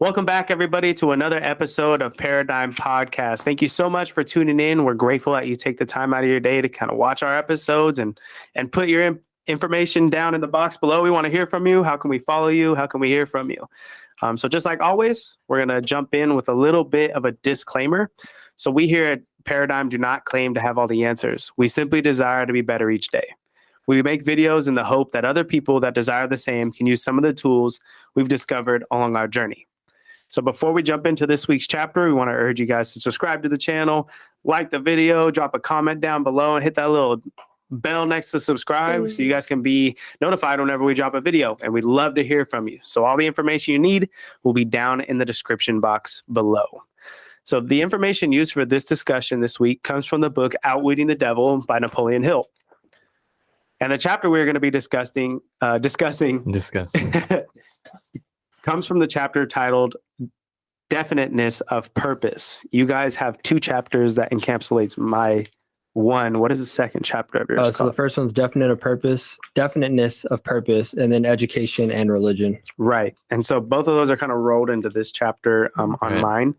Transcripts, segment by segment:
Welcome back, everybody, to another episode of Paradyme Podcast. Thank you so much for tuning in. We're grateful that you take the time out of your day to kind of watch our episodes and put your information down in the box below. We want to hear from you. How can we follow you? How can we hear from you? So just like always, we're going to jump in with a little bit of a disclaimer. So we here at Paradyme do not claim to have all the answers. We simply desire to be better each day. We make videos in the hope that other people that desire the same can use some of the tools we've discovered along our journey. So before we jump into this week's chapter, we want to urge you guys to subscribe to the channel, like the video, drop a comment down below, and hit that little bell next to subscribe so you guys can be notified whenever we drop a video. And we'd love to hear from you. So all the information you need will be down in the description box below. So the information used for this discussion this week comes from the book Outwitting the Devil by Napoleon Hill. And the chapter we're going to be discussing comes from the chapter titled Definiteness of Purpose. You guys have two chapters that encapsulates my one. What is the second chapter of yours? So the first one's definiteness of purpose, and then education and religion. Right. And so both of those are kind of rolled into this chapter on mine.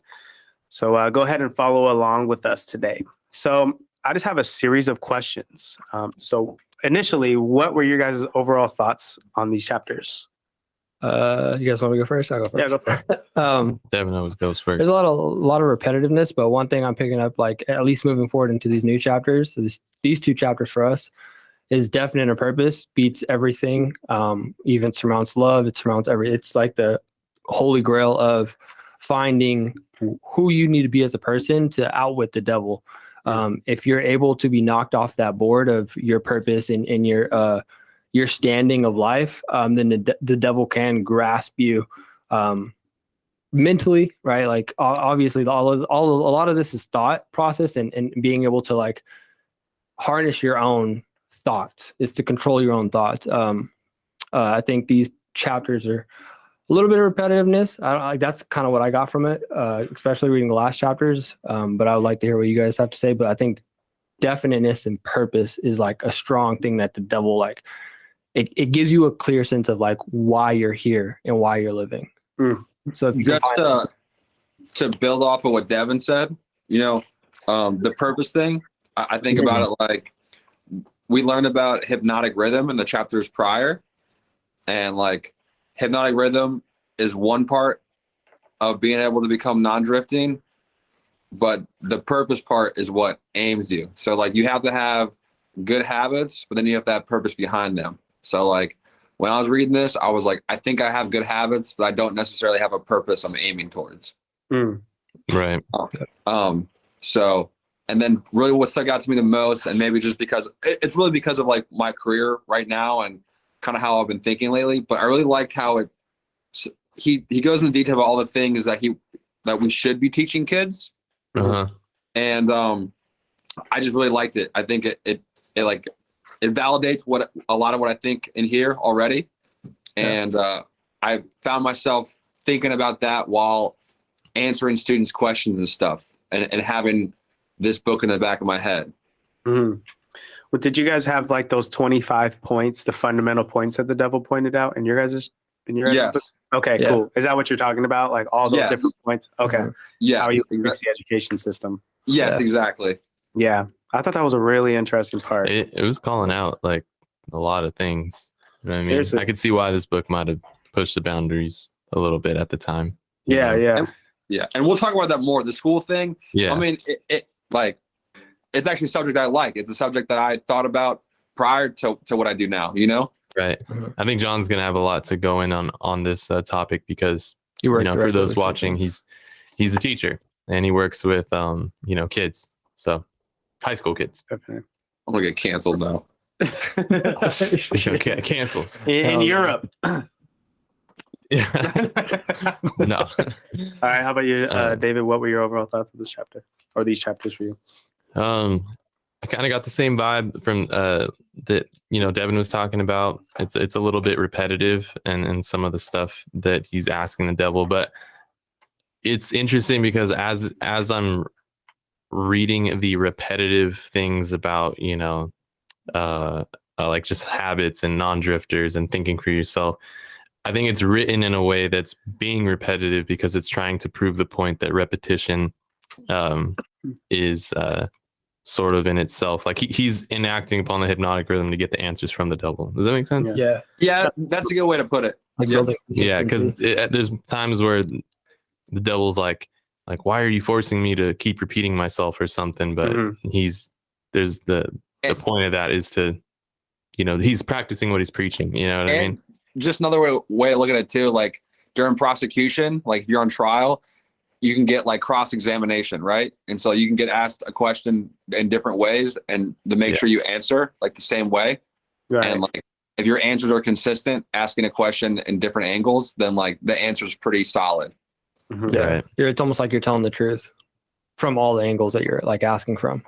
So go ahead and follow along with us today. So I just have a series of questions. So initially, what were your guys' overall thoughts on these chapters? You guys want me to go first? I'll go first. Yeah, go for it. Devin always goes first. There's a lot of repetitiveness, but one thing I'm picking up, like at least moving forward into these new chapters, so these two chapters for us, is definite a purpose beats everything. Even surmounts love. It surmounts it's like the holy grail of finding who you need to be as a person to outwit the devil. If you're able to be knocked off that board of your purpose and your standing of life, then the devil can grasp you mentally, right? Like obviously, a lot of this is thought process and being able to like harness your own thoughts, is to control your own thoughts. I think these chapters are a little bit of repetitiveness. That's kind of what I got from it, especially reading the last chapters. But I would like to hear what you guys have to say. But I think definiteness and purpose is like a strong thing that the devil like. It gives you a clear sense of like why you're here and why you're living. So if you just to build off of what Devin said, the purpose thing, I think about it like we learned about hypnotic rhythm in the chapters prior, and like hypnotic rhythm is one part of being able to become non-drifting, but the purpose part is what aims you. So like you have to have good habits, but then you have to have purpose behind them. So like when I was reading this, I was like, I think I have good habits, but I don't necessarily have a purpose I'm aiming towards. Right. So, and then really what stuck out to me the most, and maybe just because it's really because of like my career right now and kind of how I've been thinking lately, but I really liked how he goes into detail about all the things that we should be teaching kids. And I just really liked it. I think it validates a lot of what I think in here already. And I found myself thinking about that while answering students' questions and stuff and having this book in the back of my head. Well, did you guys have like those 25 points, the fundamental points that the devil pointed out in your guys' Yes. book? Okay, cool. Is that what you're talking about? Like all those different points? Okay. Yeah. How you fix the education system. Yes, exactly. Yeah. I thought that was a really interesting part. It was calling out like a lot of things. You know what I mean? Seriously. I could see why this book might have pushed the boundaries a little bit at the time. Yeah. And we'll talk about that more. The school thing. Yeah. I mean, it's actually a subject I like. It's a subject that I thought about prior to what I do now, Right. I think John's going to have a lot to go in on this topic because, for those watching, he's a teacher and he works with, kids. So high school kids. Okay. I'm going to get canceled now. Okay, cancel. In Europe. Yeah. No. All right. How about you, David? What were your overall thoughts of this chapter or these chapters for you? I kind of got the same vibe from that Devin was talking about. It's a little bit repetitive and some of the stuff that he's asking the devil, but it's interesting because as I'm reading the repetitive things about like just habits and non-drifters and thinking for yourself, I think it's written in a way that's being repetitive because it's trying to prove the point that repetition is sort of in itself. Like he's enacting upon the hypnotic rhythm to get the answers from the devil. Does that make sense? Yeah. Yeah, that's a good way to put it. Like Yeah. building Yeah, because consistency. there's times where the devil's like, why are you forcing me to keep repeating myself or something? But there's the point of that is to, he's practicing what he's preaching. You know what I mean? Just another way to look at it too, like during prosecution, like if you're on trial, you can get like cross-examination, right? And so you can get asked a question in different ways and to make sure you answer like the same way. Right. And like if your answers are consistent, asking a question in different angles, then like the answer is pretty solid. Yeah. Right. It's almost like you're telling the truth from all the angles that you're like asking from.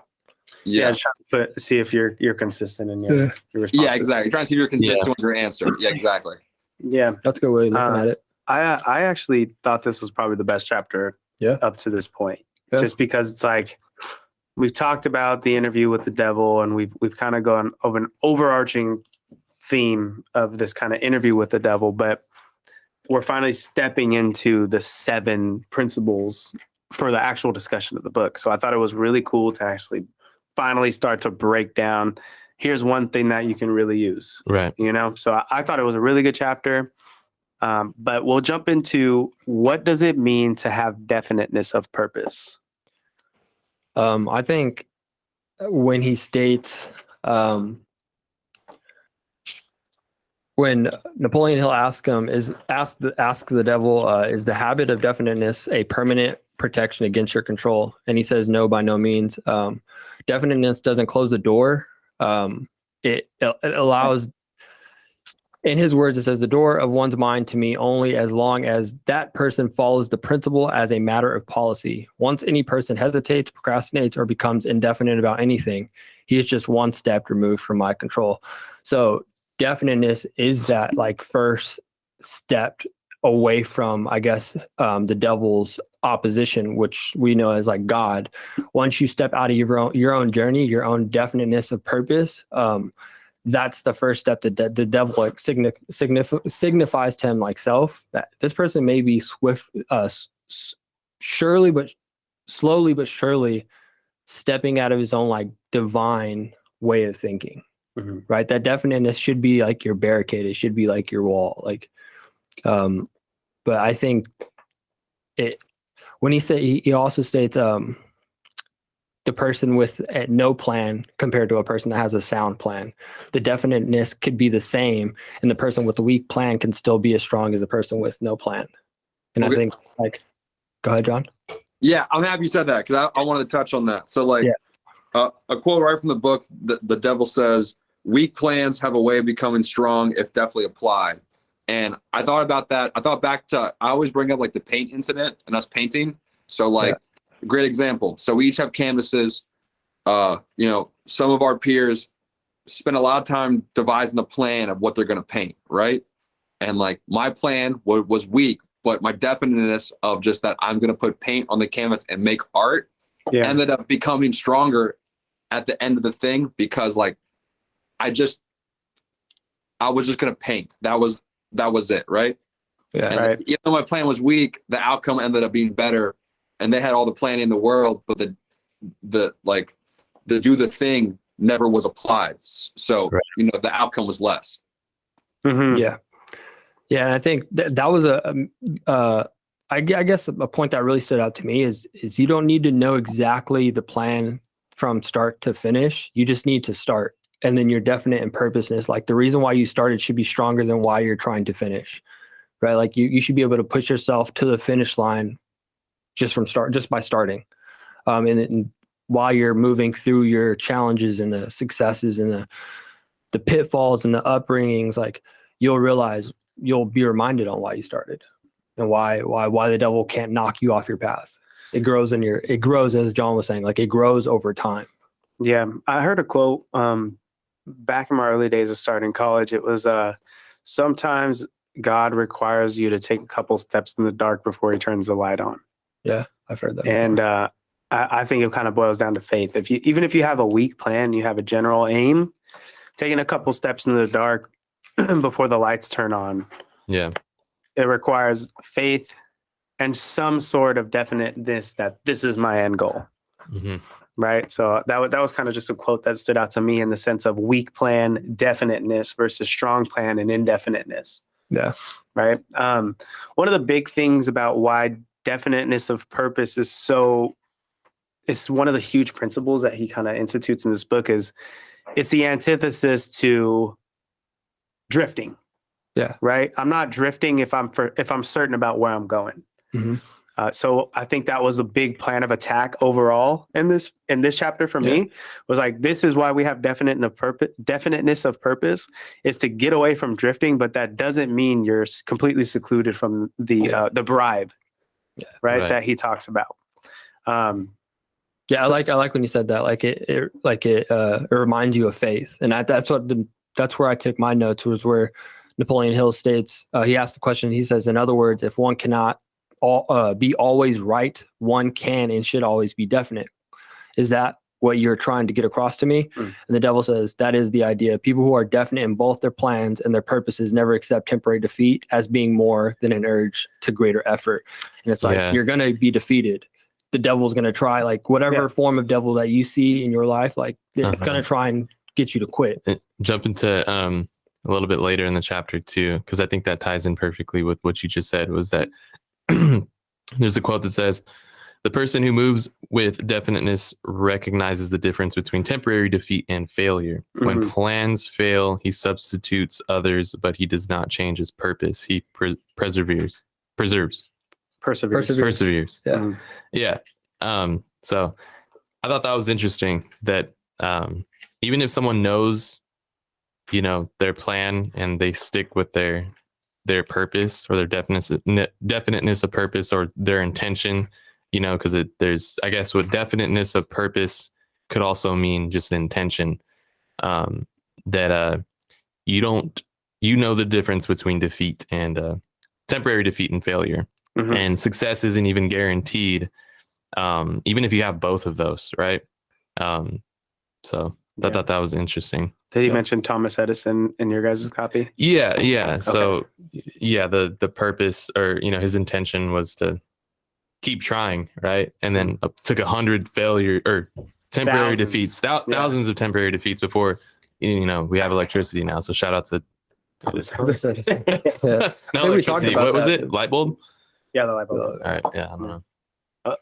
Yeah. Just trying to see if you're consistent in your response. Yeah, exactly. You're trying to see if you're consistent with your answer. Yeah, exactly. Yeah. That's a good way of looking at it. I actually thought this was probably the best chapter up to this point. Yeah. Just because it's like we've talked about the interview with the devil and we've kind of gone over an overarching theme of this kind of interview with the devil, but we're finally stepping into the 7 principles for the actual discussion of the book. So I thought it was really cool to actually finally start to break down, here's one thing that you can really use. Right. So I thought it was a really good chapter. But we'll jump into what does it mean to have definiteness of purpose? I think when he states, when Napoleon Hill ask the devil, is the habit of definiteness a permanent protection against your control? And he says, no, by no means. Definiteness doesn't close the door. It allows, in his words, it says, the door of one's mind to me only as long as that person follows the principle as a matter of policy. Once any person hesitates, procrastinates, or becomes indefinite about anything, he is just one step removed from my control. So definiteness is that like first step away from, I guess, the devil's opposition, which we know as like God. Once you step out of your own journey, your own definiteness of purpose, that's the first step that the devil like signifies to him like self, that this person may be slowly but surely stepping out of his own like divine way of thinking. Mm-hmm. Right? That definiteness should be like your barricade. It should be like your wall. Like, but I think when he also states, the person with no plan compared to a person that has a sound plan, the definiteness could be the same, and the person with a weak plan can still be as strong as the person with no plan. And Okay. I think, like, go ahead, John. Yeah, I'm happy you said that because I wanted to touch on that. So like a quote right from the book, the devil says, weak plans have a way of becoming strong if deftly applied. And I thought about that. I thought back to, I always bring up like the paint incident and us painting. So like, great example. So we each have canvases. Some of our peers spend a lot of time devising a plan of what they're going to paint, right? And like my plan was weak, but my definiteness of just that I'm going to put paint on the canvas and make art ended up becoming stronger at the end of the thing because like I was just going to paint. That was it, right? Yeah, and right. Even though my plan was weak, the outcome ended up being better. And they had all the planning in the world, but the do the thing never was applied. So, the outcome was less. Mm-hmm. Yeah. Yeah. And I think that was I guess a point that really stood out to me is you don't need to know exactly the plan from start to finish. You just need to start. And then you're definite in purposeness. Like the reason why you started should be stronger than why you're trying to finish, right? Like you should be able to push yourself to the finish line just by starting. And while you're moving through your challenges and the successes and the pitfalls and the upbringings, like you'll realize, you'll be reminded on why you started and why the devil can't knock you off your path. It grows as John was saying, like it grows over time. Yeah. I heard a quote back in my early days of starting college. It was sometimes God requires you to take a couple steps in the dark before he turns the light on. Yeah, I've heard that. And I think it kind of boils down to faith. Even if you have a weak plan, you have a general aim, taking a couple steps in the dark before the lights turn on. Yeah. it requires faith and some sort of definiteness that this is my end goal. Mhm. Right. So that was kind of just a quote that stood out to me in the sense of weak plan, definiteness versus strong plan and indefiniteness. Yeah. Right. One of the big things about why definiteness of purpose is so, it's one of the huge principles that he kind of institutes in this book is it's the antithesis to drifting. Yeah. Right. I'm not drifting if I'm certain about where I'm going. Mm-hmm. So I think that was a big plan of attack overall in this chapter for me, was like, this is why we have definiteness of purpose is to get away from drifting, but that doesn't mean you're completely secluded from the bribe, right? That he talks about. Yeah, I like when you said that. Like it reminds you of faith, and that's where I took my notes, was where Napoleon Hill states, he asked the question. He says, in other words, if one cannot be always right, one can and should always be definite. Is that what you're trying to get across to me? And the devil says, that is the idea. People who are definite in both their plans and their purposes never accept temporary defeat as being more than an urge to greater effort. And it's like, you're going to be defeated. The devil's going to try, like whatever form of devil that you see in your life, like it's going to try and get you to quit. Jump into a little bit later in the chapter too, because I think that ties in perfectly with what you just said, was that there's a quote that says, the person who moves with definiteness recognizes the difference between temporary defeat and failure. When plans fail, he substitutes others, but he does not change his purpose. He perseveres. Yeah. So I thought that was interesting that even if someone knows, their plan and they stick with their purpose or their definiteness of purpose or their intention, because there's, I guess, what definiteness of purpose could also mean just intention, that you know the difference between defeat and temporary defeat and failure, and success isn't even guaranteed, even if you have both of those, right? So I thought that was interesting. Did he mention Thomas Edison in your guys' copy? Yeah. Okay. So the purpose, or his intention was to keep trying, right? And then took 100 failure or temporary defeats, thousands of temporary defeats before we have electricity now. So shout out to Thomas Edison. no electricity. What was it? Light bulb? Yeah, the light bulb. All right. Yeah, I don't know.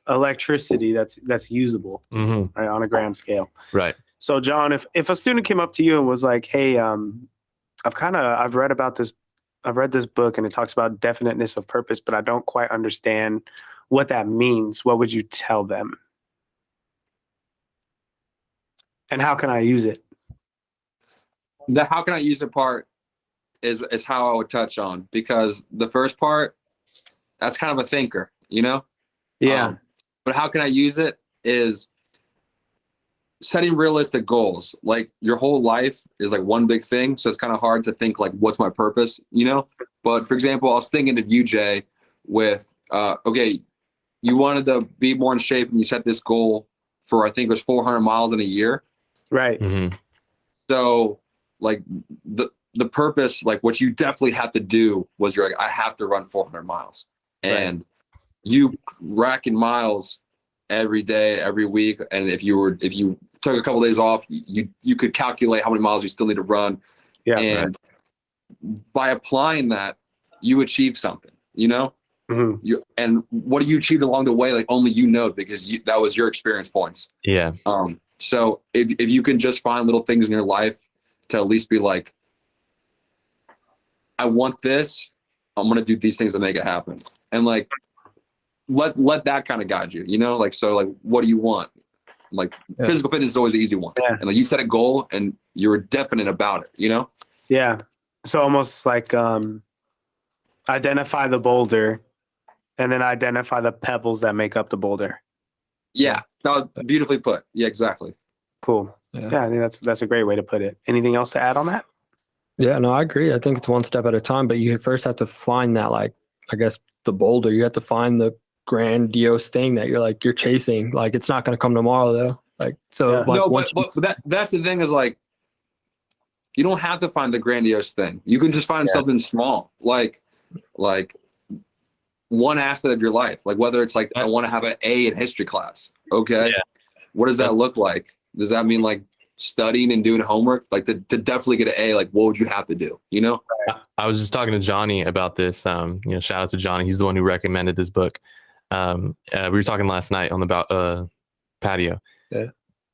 Electricity that's usable, right, on a grand scale. Right. So John, if a student came up to you and was like, hey, I've read this book and it talks about definiteness of purpose, but I don't quite understand what that means, what would you tell them? And how can I use it? The how can I use it part is how I would touch on, because the first part, that's kind of a thinker, Yeah. But how can I use it is setting realistic goals. Like your whole life is like one big thing. So it's kind of hard to think like, what's my purpose, But for example, I was thinking of you, Jay, with, okay, you wanted to be more in shape and you set this goal for, I think it was 400 miles in a year. Right. So like the purpose, like what you definitely have to do was you're like, I have to run 400 miles. And you racking miles every day, every week. And if you took a couple of days off, you could calculate how many miles you still need to run. Yeah. And by applying that, you achieve something, and what you achieved along the way, like only because that was your experience points. Yeah. So if you can just find little things in your life to at least be like, I want this, I'm going to do these things to make it happen. And like, let that kind of guide you, so like, what do you want? Like physical fitness is always the easy one. Yeah. And like you set a goal and you're definite about it, Yeah. So almost like, identify the boulder and then identify the pebbles that make up the boulder. Yeah. That was beautifully put. Yeah, exactly. Cool. Yeah. I think that's a great way to put it. Anything else to add on that? Yeah, no, I agree. I think it's one step at a time, but you first have to find that, like, I guess the boulder, you have to find the grandiose thing that you're chasing. Like, it's not going to come tomorrow though. Like, so like, no, but that's the thing is like, you don't have to find the grandiose thing. You can just find something small. Like like one asset of your life, like whether it's like I want to have an A in history class. Okay. Yeah. What does that look like? Does that mean like studying and doing homework? Like to definitely get an A, like what would you have to do? You know? I was just talking to Johnny about this. You know, shout out to Johnny. He's the one who recommended this book. We were talking last night on the patio. Yeah.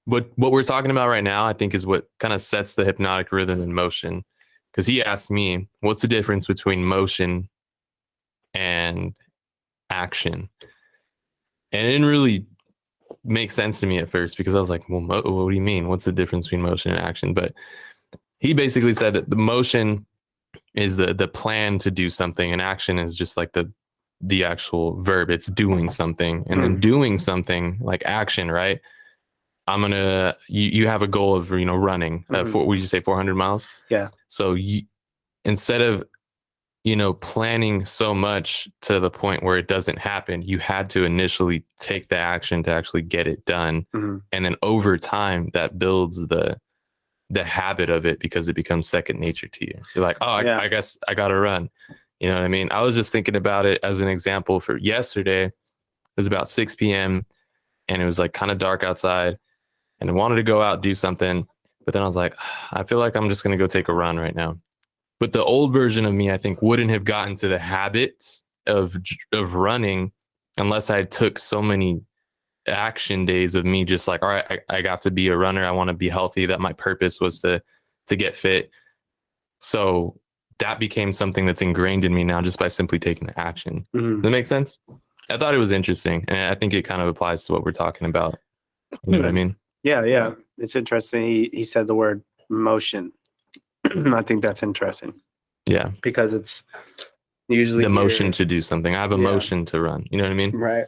What we're talking about right now, I think, is what kind of sets the hypnotic rhythm in motion. Because he asked me, what's the difference between motion and action? And it didn't really make sense to me at first, because I was like, well, what do you mean? What's the difference between motion and action? But he basically said that the motion is the plan to do something, and action is just like the actual verb. It's doing something, and then doing something like action, right? You have a goal of, you know, running, would you say 400 miles? Yeah. So instead of, you know, planning so much to the point where it doesn't happen, you had to initially take the action to actually get it done. And then over time that builds the habit of it, because it becomes second nature to you. You're like, oh, I guess I got to run. You know what I mean? I was just thinking about it as an example for yesterday. It was about 6 p.m. and it was like kind of dark outside, and I wanted to go out and do something. But then I was like, I feel like I'm just going to go take a run right now. But the old version of me, I think, wouldn't have gotten to the habits of running unless I took so many action days of me just like, all right, I got to be a runner. I want to be healthy. That my purpose was to get fit. So that became something that's ingrained in me now just by simply taking the action. Does that make sense? I thought it was interesting. And I think it kind of applies to what we're talking about. You know what I mean? Yeah. It's interesting. He said the word motion. I think that's interesting. Yeah. Because it's usually the motion to do something. I have a motion to run. You know what I mean? Right.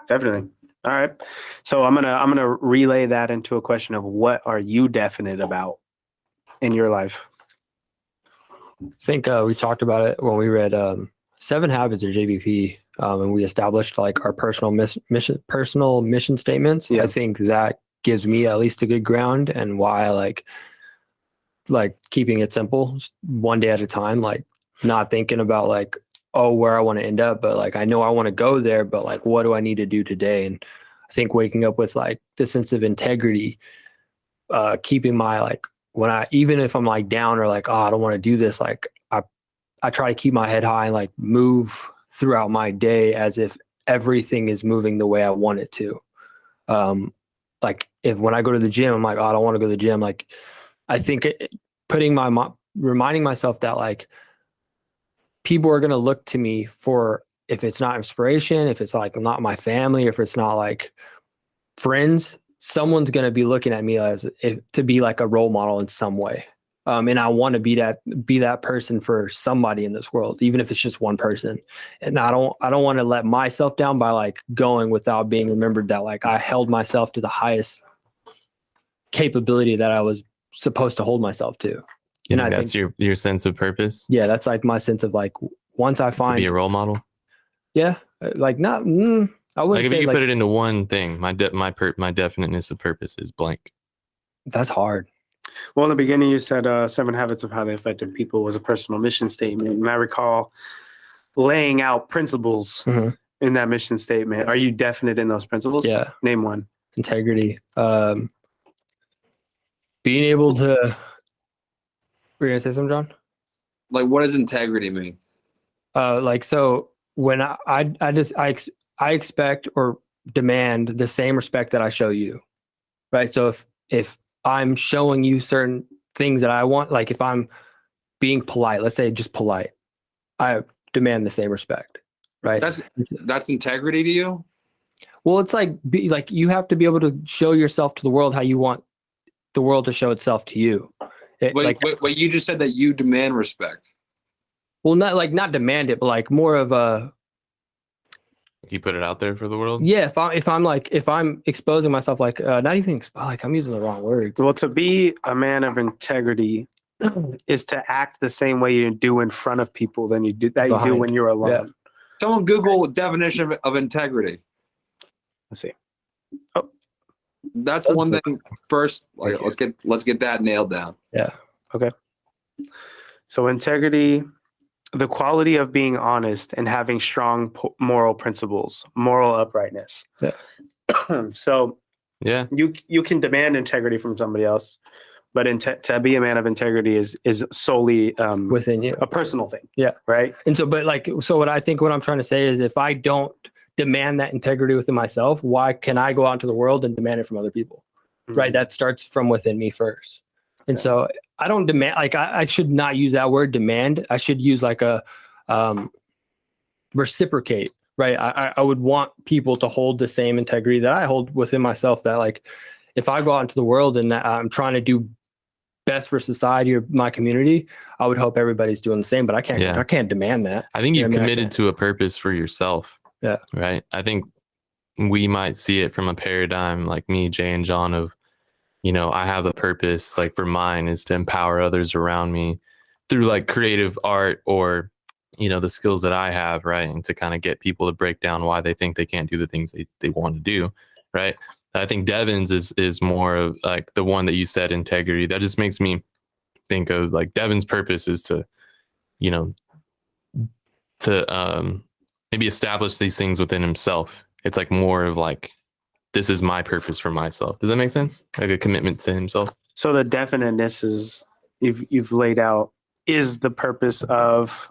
Definitely. All right. So I'm gonna relay that into a question of, what are you definite about in your life? I think we talked about it when we read 7 Habits of JBP, and we established like our personal mission statements. Yeah. I think that gives me at least a good ground, and why I like keeping it simple, one day at a time, like not thinking about like, oh, where I want to end up, but like I know I want to go there, but like what do I need to do today? And I think waking up with like the sense of integrity, keeping my like, even if I'm like down or like, oh, I don't want to do this, like I try to keep my head high and like move throughout my day as if everything is moving the way I want it to. Like when I go to the gym, I'm like, oh, I don't want to go to the gym. Like I think reminding myself that like people are going to look to me for, if it's not inspiration, if it's like not my family, if it's not like friends, someone's going to be looking at me to be like a role model in some way. And I want to be that person for somebody in this world, even if it's just one person. And I don't want to let myself down by like going without being remembered that like I held myself to the highest capability that I was supposed to hold myself to. And I think that's your sense of purpose. Yeah, that's like my sense of like, once I find to be a role model. Yeah, like not. I wouldn't like if say you like, put it into one thing. My definiteness of purpose is blank. That's hard. Well, in the beginning, you said 7 Habits of How They Affected People was a personal mission statement, and I recall laying out principles in that mission statement. Are you definite in those principles? Yeah. Name one. Integrity. Being able to. Were you gonna say something, John? Like, what does integrity mean? Like, so when I expect or demand the same respect that I show you, right? So if I'm showing you certain things that I want, like if I'm being polite, let's say just polite, I demand the same respect, right? That's integrity to you? Well, it's like you have to be able to show yourself to the world how you want the world to show itself to you. Wait, you just said that you demand respect. Well, not demand it, but like more of a. You put it out there for the world. Yeah, if I'm exposing myself, like not even like I'm using the wrong words. Well, to be a man of integrity is to act the same way you do in front of people than you do when you're alone. Yeah. Someone Google definition of integrity. Let's see. Oh, that's one thing. First, like let's get that nailed down. Yeah. Okay. So integrity the quality of being honest and having strong moral principles, moral uprightness. Yeah. So Yeah. you can demand integrity from somebody else, but to be a man of integrity is solely within you. a personal thing. Yeah. Right. And so, but like, so what I'm trying to say is, if I don't demand that integrity within myself, why can I go out into the world and demand it from other people? Mm-hmm. Right. That starts from within me first. And so I don't demand, like, I should not use that word demand. I should use like a reciprocate. Right. I would want people to hold the same integrity that I hold within myself, that like, if I go out into the world and that I'm trying to do best for society or my community, I would hope everybody's doing the same, but I can't demand that. I think you've I mean, committed to a purpose for yourself. Yeah. Right. I think we might see it from a paradigm like me, Jay, and John of, you know, I have a purpose, like for mine is to empower others around me through like creative art or, you know, the skills that I have, right? And to kind of get people to break down why they think they can't do the things they want to do, right? I think Devin's is more of like the one that you said, integrity. That just makes me think of like Devin's purpose is to, you know, to maybe establish these things within himself. It's like more of like, this is my purpose for myself. Does that make sense? Like a commitment to himself. So the definiteness is you've laid out is the purpose of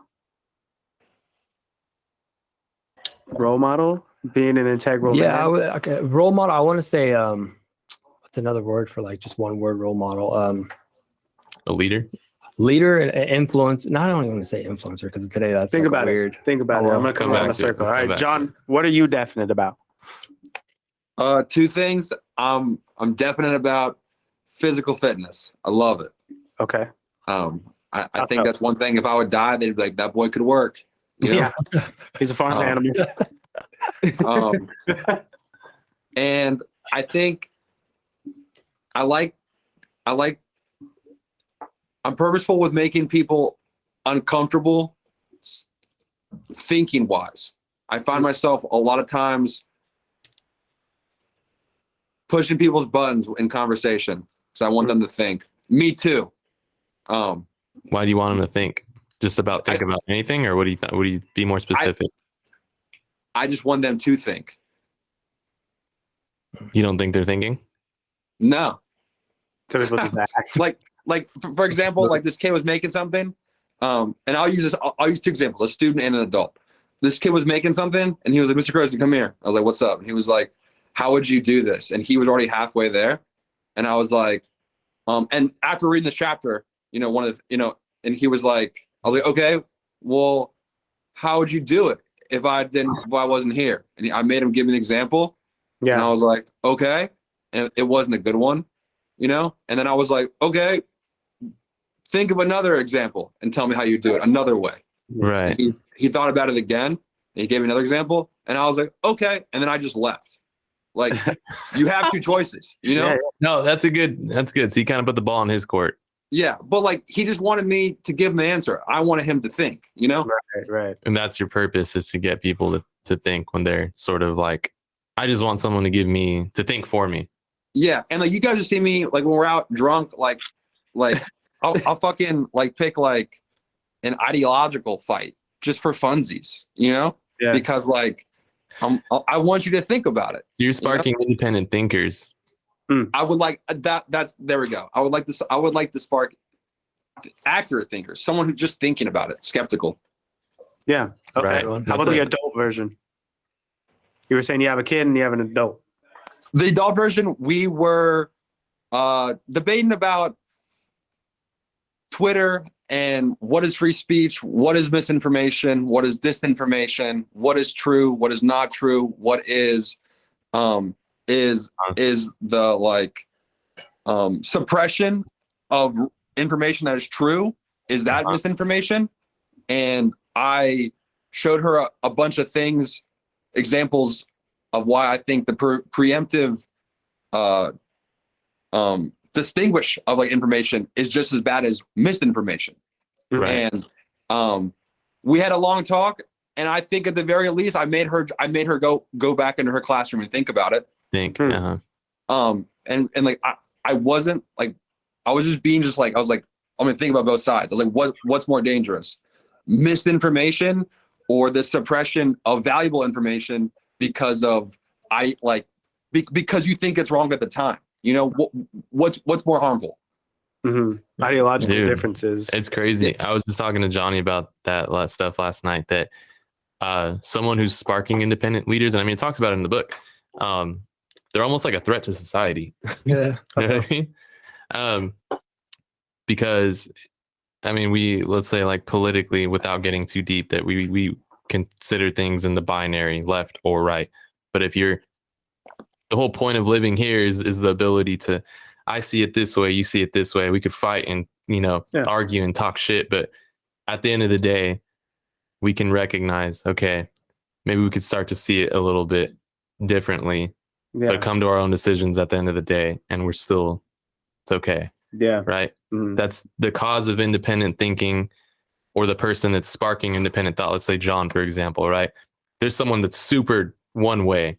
role model, being an integral man. Okay. Role model. I want to say, what's another word for like just one word role model? A leader. Leader and influence. No, I don't even want to say influencer because today that's Think like about weird. it. Think about it. I'm gonna come around the circle. All right, John, what are you definite about? Two things. I'm definite about physical fitness. I love it. Okay. I think that's one thing. If I would die, they'd be like, that boy could work. You know? Yeah. He's a farm animal. And I think I'm purposeful with making people uncomfortable thinking wise. I find myself a lot of times pushing people's buttons in conversation because I want them to think. Me too. Why do you want them to think? Just about about anything, or what do you be more specific? I just want them to think. You don't think they're thinking? No. So people just act. like for example, like this kid was making something, and I'll use two examples: a student and an adult. This kid was making something, and he was like, "Mr. Crosby, come here." I was like, "What's up?" And he was like, "How would you do this?" And he was already halfway there, and I was like, and after reading this chapter, you know, and he was like, I was like, "Okay, well, how would you do it if I wasn't here?" And I made him give me an example, and I was like, "Okay," and it wasn't a good one, you know. And then I was like, "Okay, think of another example and tell me how you do it another way." Right. And he thought about it again, and he gave me another example, and I was like, "Okay," and then I just left. Like, you have two choices, you know? Yeah. No, that's good. So you kind of put the ball in his court. Yeah, but like he just wanted me to give him the answer. I wanted him to think, you know? Right. And that's your purpose, is to get people to think when they're sort of like, I just want someone to think for me. Yeah, and like you guys just see me like when we're out drunk, like I'll fucking like pick like an ideological fight just for funsies, you know? Yeah. Because like I want you to think about it. So you're sparking independent thinkers. I would like that. There we go. I would like to spark accurate thinkers, someone who's just thinking about it, skeptical. Yeah. Okay. Right. How about the adult version? You were saying you have a kid and you have an adult. The adult version, we were debating about Twitter and what is free speech, what is misinformation, what is disinformation, what is true, what is not true, what is the like suppression of information that is true, is that misinformation? And I showed her a bunch of things, examples of why I think the preemptive distinguish of like information is just as bad as misinformation. Right. And we had a long talk, and I think at the very least I made her go back into her classroom and think about it. Uh-huh. And like I wasn't like, I was just being just like, I was like, I'm gonna think about both sides. I was like, what's more dangerous? misinformation or the suppression of valuable information because of because you think it's wrong at the time. You know, what's more harmful? Ideological Dude, differences. It's crazy. I was just talking to Johnny about that stuff last night, that someone who's sparking independent leaders, and I mean, it talks about it in the book. They're almost like a threat to society. Yeah. You know what I mean? Because I mean, let's say like politically, without getting too deep, that we consider things in the binary, left or right. But if the whole point of living here is the ability to, I see it this way, you see it this way. We could fight and, argue and talk shit. But at the end of the day, we can recognize, okay, maybe we could start to see it a little bit differently, but come to our own decisions at the end of the day. And it's okay. Yeah. Right. Mhm. That's the cause of independent thinking, or the person that's sparking independent thought. Let's say John, for example, right? There's someone that's super one way,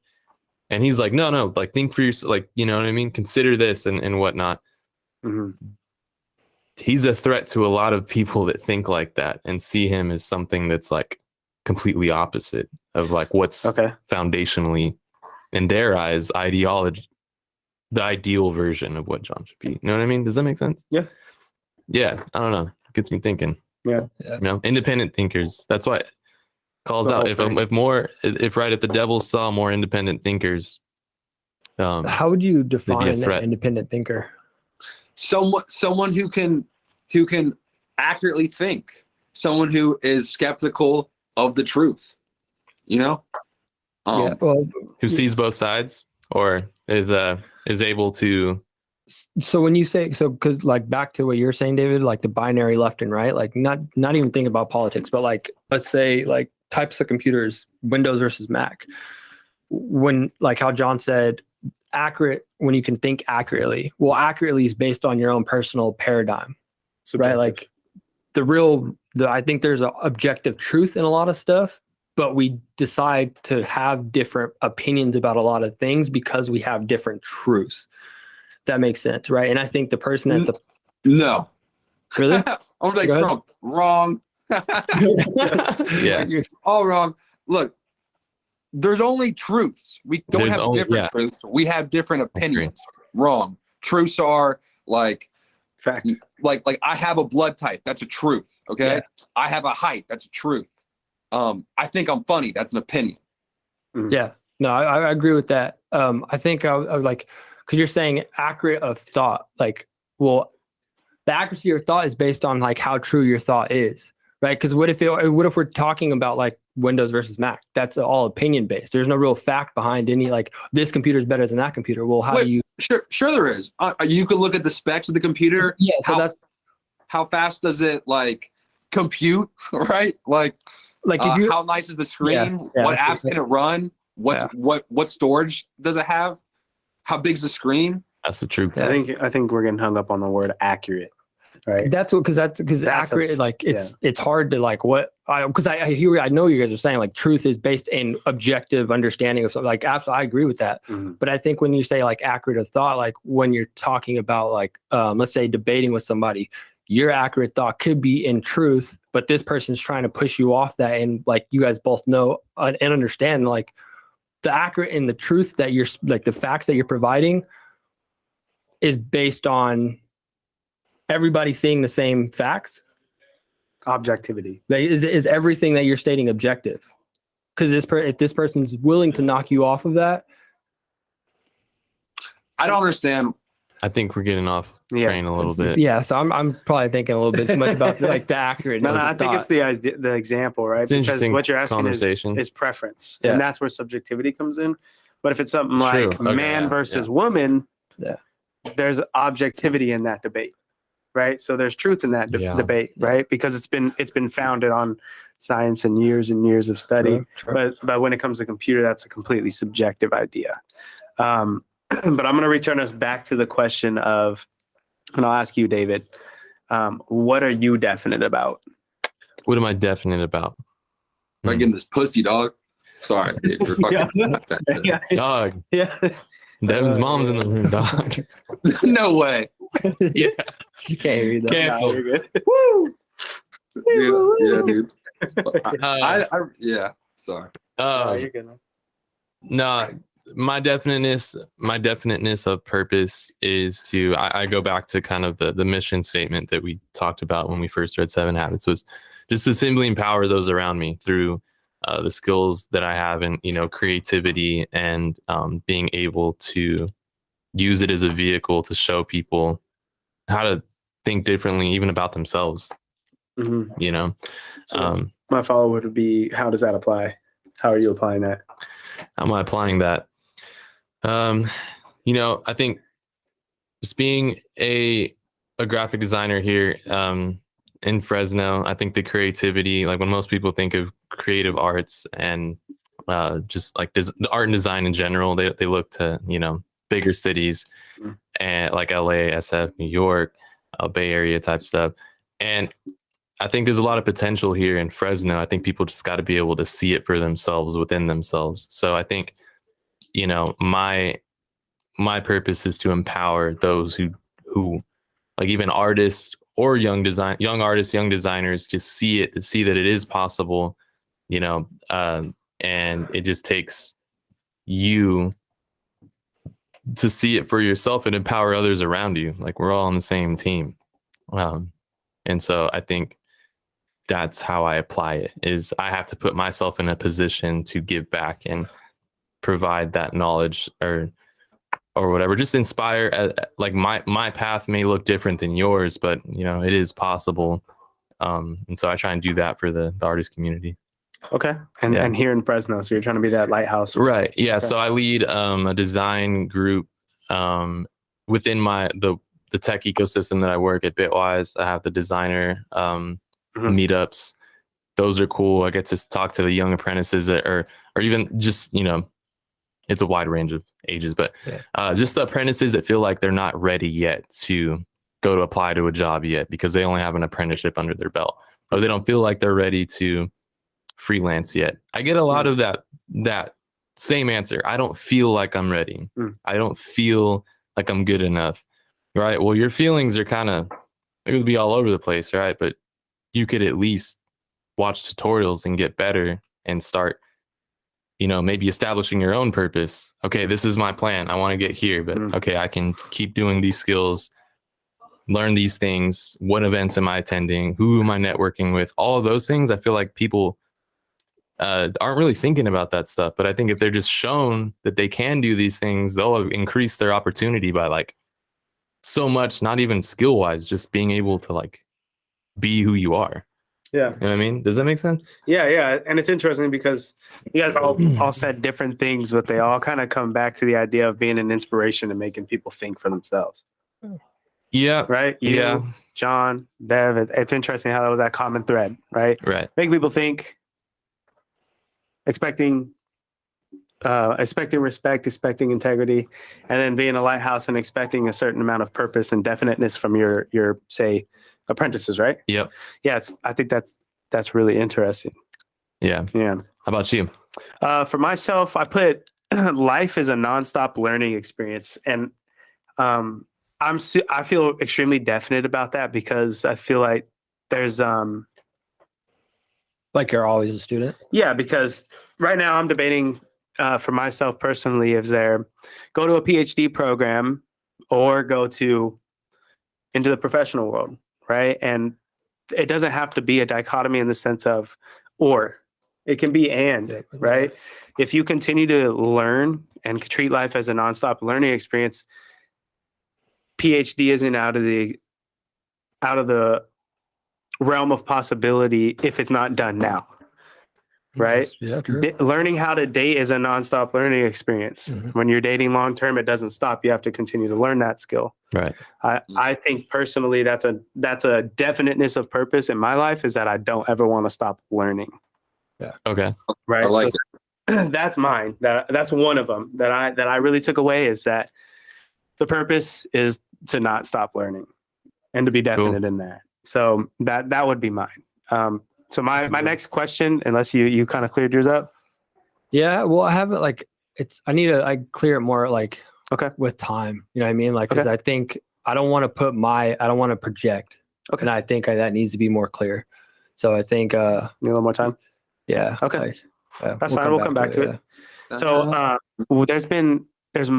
and he's like, no, like think for yourself, like, you know what I mean? Consider this and whatnot. He's a threat to a lot of people that think like that and see him as something that's like completely opposite of like what's foundationally, in their eyes, the ideal version of what John should be. You know what I mean? Does that make sense? Yeah. Yeah. I don't know. It gets me thinking. Yeah. Independent thinkers. That's why it calls The out. whole If the devil saw more independent thinkers. How would you define an threat. independent thinker? Someone who can accurately think, someone who is skeptical of the truth, Well, who sees both sides, or is able to. So when you say, because like back to what you're saying, David, like the binary left and right, like not even thinking about politics, but like, let's say like types of computers, Windows versus Mac, when like how John said, accurate, when you can think accurately. Well, accurately is based on your own personal paradigm, right? Like I think there's an objective truth in a lot of stuff, but we decide to have different opinions about a lot of things because we have different truths. That makes sense, right? And I think the person that's no, really, I'm like Trump, wrong. Yeah, all wrong. Look, there's only truths. We don't have different truths. We have different opinions. Wrong. Truths are like fact. Like I have a blood type. That's a truth. Okay. Yeah. I have a height. That's a truth. I think I'm funny. That's an opinion. Yeah. No, I agree with that. I think I was like, because you're saying accurate of thought, like, well, the accuracy of your thought is based on like how true your thought is, right? Because what if we're talking about like Windows versus Mac? That's all opinion based. There's no real fact behind any like this computer is better than that computer. Well, how do you? Sure there is. You could look at the specs of the computer. Yeah. So how fast does it like compute, right? Like if how nice is the screen? What apps can it run? What storage does it have? How big's the screen? That's the truth. I think we're getting hung up on the word accurate, right? That's because accurate, like it's hard to like I know you guys are saying like truth is based in objective understanding of something. Like absolutely, I agree with that. Mm-hmm. But I think when you say like accurate of thought, like when you're talking about like let's say debating with somebody, your accurate thought could be in truth, but this person's trying to push you off that, and like you guys both know and understand like the accurate and the truth that you're like the facts that you're providing is based on everybody seeing the same facts. Objectivity. Like, is everything that you're stating objective? Because if this person's willing to knock you off of that, I don't understand. I think we're getting off train a little bit. Yeah, so I'm probably thinking a little bit too much about like the accurate. No, I think it's the example, right? Because what you're asking is preference, and that's where subjectivity comes in. But if it's something like man versus woman, there's objectivity in that debate, right? So there's truth in that debate, right? Because it's been founded on science and years of study. True. But when it comes to computer, that's a completely subjective idea. But I'm going to return us back to the question of, and I'll ask you, David, what are you definite about? What am I definite about? Am I getting this pussy, dog? Sorry. Dog. Yeah. Devin's mom's in the room, dog. No way. Yeah. You can't hear that. Cancel. No, you're good. Woo! Dude, yeah, dude. Uh, Yeah. Sorry. um, no, my definiteness of purpose is to, I go back to kind of the mission statement that we talked about when we first read Seven Habits, was just to simply empower those around me through the skills that I have, and, creativity, and being able to use it as a vehicle to show people how to think differently, even about themselves. Mhm. So Um, my follow would be, how does that apply? How are you applying that? how am I applying that? I think just being a graphic designer here in Fresno, I think the creativity, like when most people think of creative arts and just like the art and design in general, they look to, bigger cities and like LA, SF, New York, Bay Area type stuff. And I think there's a lot of potential here in Fresno. I think people just got to be able to see it for themselves within themselves. So I think, my purpose is to empower those who like, even artists or young artists, young designers, to see that it is possible, and it just takes you to see it for yourself and empower others around you. Like, we're all on the same team. And so I think that's how I apply it, is I have to put myself in a position to give back and provide that knowledge or whatever, just inspire. Like, my path may look different than yours, but it is possible. And so I try and do that for the artist community. Okay. And here in Fresno, so you're trying to be that lighthouse. Right. Yeah. Okay. So I lead a design group within the tech ecosystem that I work at, Bitwise. I have the designer meetups. Those are cool. I get to talk to the young apprentices or even just, it's a wide range of ages, but just the apprentices that feel like they're not ready yet to go to apply to a job yet because they only have an apprenticeship under their belt, or they don't feel like they're ready to freelance yet. I get a lot of that same answer. I don't feel like I'm ready. I don't feel like I'm good enough. Right. Well, your feelings are kind of, it could be all over the place, right? But you could at least watch tutorials and get better and start, maybe establishing your own purpose. Okay, this is my plan. I want to get here, but okay, I can keep doing these skills, learn these things. What events am I attending? Who am I networking with? All of those things. I feel like people aren't really thinking about that stuff. But I think if they're just shown that they can do these things, they'll increase their opportunity by like so much, not even skill wise, just being able to like be who you are. Yeah. You know what I mean? Does that make sense? Yeah. And it's interesting because you guys all said different things, but they all kind of come back to the idea of being an inspiration and making people think for themselves. Yeah. Right? You, John, Dev, it's interesting how that was that common thread, right? Right. Make people think, expecting respect, expecting integrity, and then being a lighthouse and expecting a certain amount of purpose and definiteness from your say apprentices, right? Yep. Yeah, I think that's really interesting. Yeah. How about you? For myself, I put life is a nonstop learning experience, and I feel extremely definite about that because I feel like there's like you're always a student. Yeah, because right now I'm debating for myself personally, is there go to a PhD program or go into the professional world, right? And it doesn't have to be a dichotomy in the sense of or. It can be and, right? If you continue to learn and treat life as a nonstop learning experience, PhD isn't out of the realm of possibility if it's not done now. Right? Yeah, true. Learning how to date is a nonstop learning experience. When you're dating long term, it doesn't stop. You have to continue to learn that skill. Right. I think personally that's a definiteness of purpose in my life, is that I don't ever want to stop learning. Yeah. Okay. Right. I like it. That's mine. That's one of them that I really took away, is that the purpose is to not stop learning and to be definite in that. So that would be mine. So my next question, unless you kind of cleared yours up. Yeah, well, I haven't I need to clear it more with time. You know what I mean? Because I think I don't want to project. Okay. And I think that needs to be more clear. So I think, Need a little more time. yeah. Okay. like, That's fine. We'll come back to it. So well, there's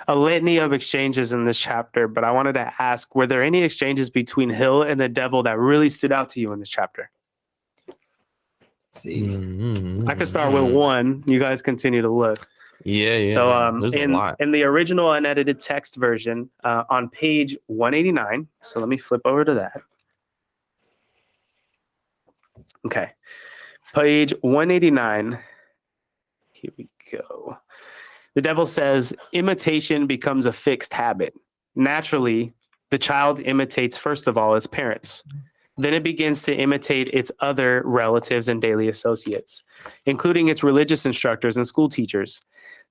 a litany of exchanges in this chapter, but I wanted to ask, were there any exchanges between Hill and the devil that really stood out to you in this chapter? Let's see. Mm-hmm. I could start with one. You guys continue to look. Yeah. So There's a lot. in the original unedited text version on page 189, so let me flip over to that. Okay. Page 189. Here we go. The devil says, imitation becomes a fixed habit. Naturally, the child imitates, first of all, its parents. Then it begins to imitate its other relatives and daily associates, including its religious instructors and school teachers.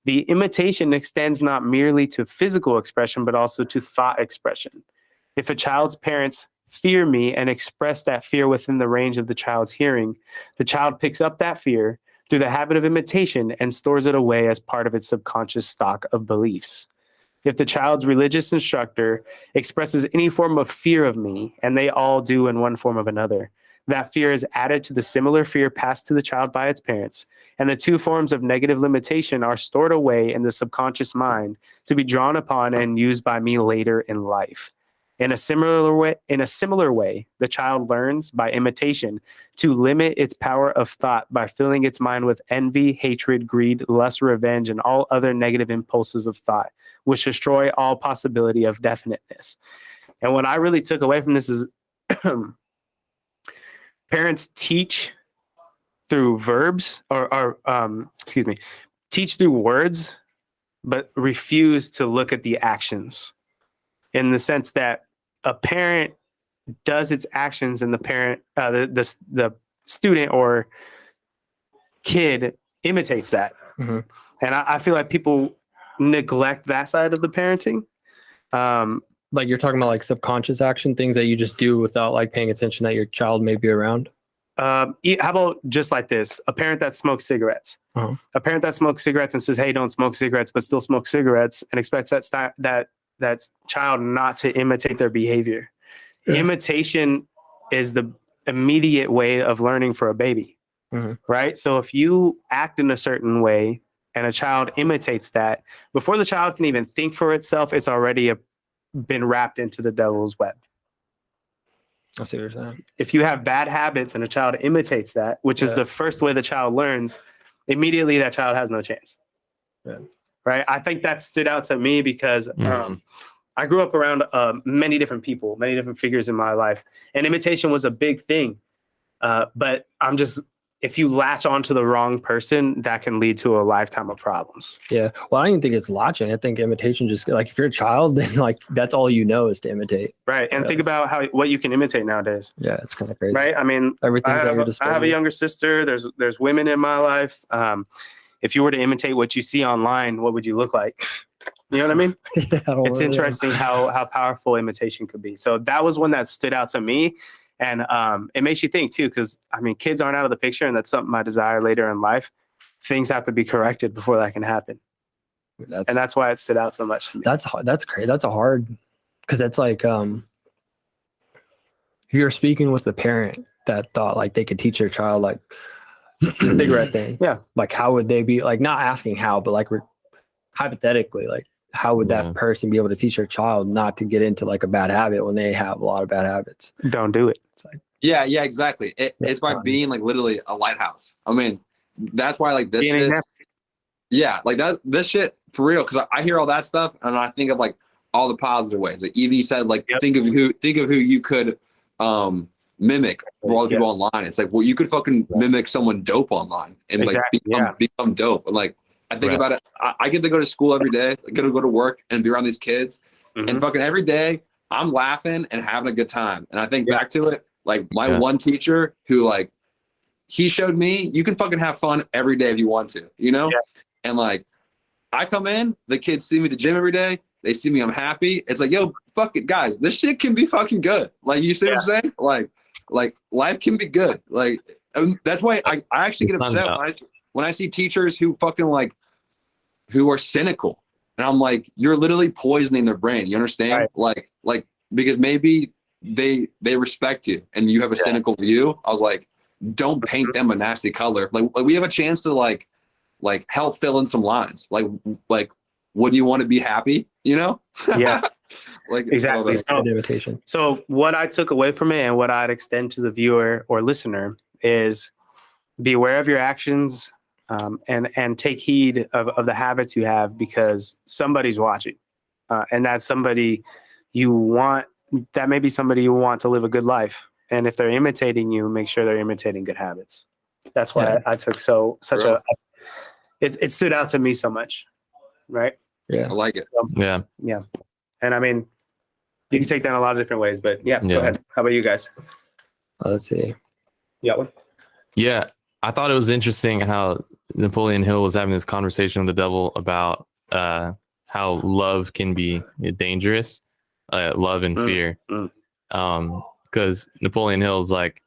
The imitation extends not merely to physical expression, but also to thought expression. If a child's parents fear me and express that fear within the range of the child's hearing, the child picks up that fear through the habit of imitation and stores it away as part of its subconscious stock of beliefs. If the child's religious instructor expresses any form of fear of me, and they all do in one form or another, that fear is added to the similar fear passed to the child by its parents, and the two forms of negative limitation are stored away in the subconscious mind to be drawn upon and used by me later in life. In a similar way, the child learns by imitation to limit its power of thought by filling its mind with envy, hatred, greed, lust, revenge, and all other negative impulses of thought, which destroy all possibility of definiteness. And what I really took away from this is parents teach through verbs teach through words, but refuse to look at the actions, in the sense that a parent does its actions and the parent, the student or kid imitates that. Mm-hmm. And I feel like people neglect that side of the parenting. Like you're talking about like subconscious action, things that you just do without like paying attention that your child may be around. How about just like this? A parent that smokes cigarettes. Uh-huh. A parent that smokes cigarettes and says, "Hey, don't smoke cigarettes," but still smoke cigarettes, and expects that child not to imitate their behavior. Yeah. Imitation is the immediate way of learning for a baby, right? So if you act in a certain way and a child imitates that, before the child can even think for itself, it's already been wrapped into the devil's web. I see what you're saying. If you have bad habits and a child imitates that, which is the first way the child learns, immediately that child has no chance. Yeah. Right? I think that stood out to me because I grew up around many different people, many different figures in my life, and imitation was a big thing. But if you latch onto the wrong person, that can lead to a lifetime of problems. Yeah. Well, I don't even think it's latching. I think imitation just like if you're a child, then like that's all you know is to imitate. Right. And think about what you can imitate nowadays. Yeah, it's kind of crazy. Right. I mean, everything's at your disposal. I have a younger sister. There's women in my life. If you were to imitate what you see online, what would you look like? You know what I mean? Yeah, it's interesting how powerful imitation could be. So that was one that stood out to me. And it makes you think too, because I mean, kids aren't out of the picture, and that's something I desire later in life. Things have to be corrected before that can happen. And that's why it stood out so much to me. That's crazy. That's a hard, because it's like if you're speaking with the parent that thought like they could teach their child like cigarette thing. Yeah. Like how would they be like, not asking how, but like hypothetically, like how would that person be able to teach their child not to get into like a bad habit when they have a lot of bad habits? Don't do it. It's like, yeah, exactly. It's by being like literally a lighthouse. I mean, that's why like this shit. Yeah, like this shit for real. Because I hear all that stuff and I think of like all the positive ways. Like Evie said, like think of who you could mimic for all the people online. It's like, well, you could fucking mimic someone dope online and like become dope. And like I think about it. I get to go to school every day, I get to go to work and be around these kids, and fucking every day I'm laughing and having a good time. And I think back to it, like my one teacher who like he showed me you can fucking have fun every day if you want to, you know? Yeah. And like I come in, the kids see me at the gym every day. They see me, I'm happy. It's like, yo, fuck it, guys. This shit can be fucking good. Like, you see what I'm saying? Like life can be good. Like, that's why I actually get upset when I see teachers who fucking like, who are cynical. And I'm like, you're literally poisoning their brain. You understand? Right. Like, because maybe they respect you and you have a cynical view, I was like, don't paint them a nasty color. Like we have a chance to like help fill in some lines. Like wouldn't you want to be happy? You know? Yeah. Like Exactly. Good invitation. So what I took away from it and what I'd extend to the viewer or listener is be aware of your actions, and take heed of the habits you have, because somebody's watching, and that's somebody you want. That may be somebody you want to live a good life, and if they're imitating you, make sure they're imitating good habits. That's why I took it stood out to me so much, right? Yeah, I like it. So, Yeah. and I mean, you can take that in a lot of different ways, but go ahead. How about you guys? let's see. Yeah. I thought it was interesting how Napoleon Hill was having this conversation with the devil about how love can be dangerous, love and fear. Because Napoleon Hill's like,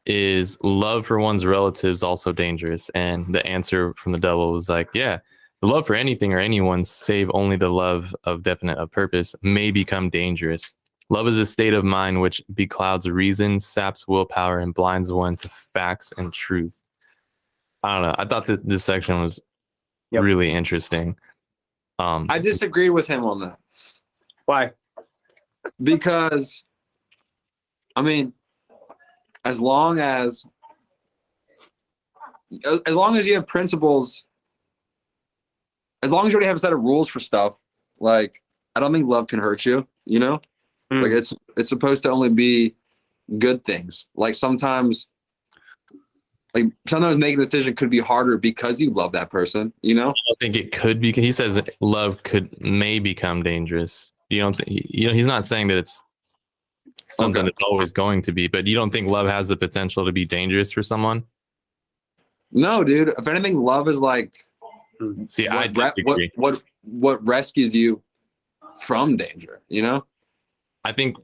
is love for one's relatives also dangerous? And the answer from the devil was like, yeah, the love for anything or anyone, save only the love of definite of purpose, may become dangerous. Love is a state of mind which beclouds reason, saps willpower, and blinds one to facts and truth. I don't know. I thought that this section was really interesting. I disagreed with him on that. Why? Because, I mean, as long as you have principles, as long as you already have a set of rules for stuff, like, I don't think love can hurt you, you know? Like it's supposed to only be good things. Like sometimes making a decision could be harder because you love that person, you know? I don't think it could be. He says that love may become dangerous. You don't think, he's not saying that it's something that's always going to be, but you don't think love has the potential to be dangerous for someone? No, dude. If anything, love is like, see, I disagree. What rescues you from danger, you know? I think